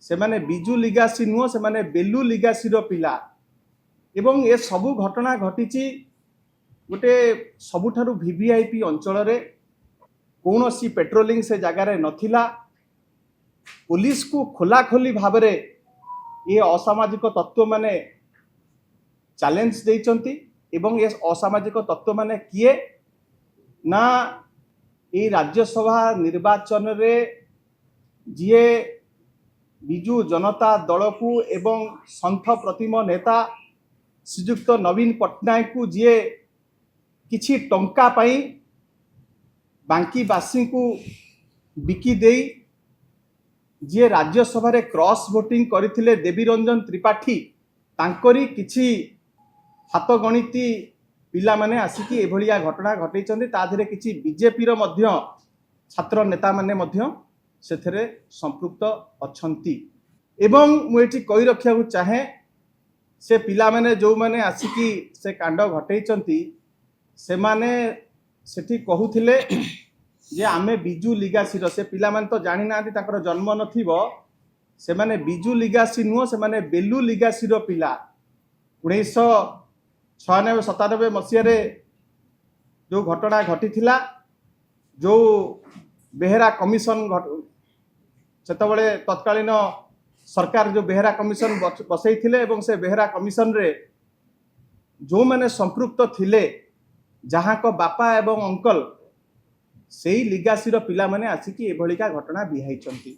से माने बिजु लिगासी नुह से माने बेलु लिगासी पिला एवं ए सबु घटना घटी गोटे सबुठारु वीवीआईपी अंचल रे कौन सी पेट्रोलिंग से जगार नथिला पुलिस को खोलाखोली भाव में ये असामाजिक तत्व माने चैलेंज देइचंती एवं ये असामाजिक तत्व माने किए ना ये राज्यसभा निर्वाचन रे जीए बिजु जनता दल को एवं संथ प्रतिम नेता श्रीयुक्त नवीन पट्टनायक को जीए किछि टंका पाई बांकीवासी को बिकी देई जी राज्यसभा रे क्रॉस वोटिंग करथिले देवी रंजन त्रिपाठी तांकरी किछि हाथ गणिती पिला माने आसिकी एभलिया घटना घटैचंदी ताधरे किछि बीजेपी रो मध्य छात्र नेता माने मध्य सेथरे संपृक्त अछंती एवं मु एठी कहि रखिया को चाहे से पिला माने जो माने आसिकी से कांड घटैचंती से माने सेठी कहूथिले जे आमे बिजु लिगासी से पिला माने तो जानी ना ताकर जन्म नथिबो से माने बिजु लिगासी नुह से माने बेलु लिगासी पिला 1996-97 मसीह जो घटना घटी थिला जो बेहेरा कमिशन सेतबळे तत्कालीन सरकार जो बेहेरा कमिशन बसई थिले एवं से बेहेरा कमिशन रे जो माने संपृक्त थिले जहाँ को बापा एवं अंकल से लिगासी पिला माने आसिकी एभलिका घटना बिहाइचंती।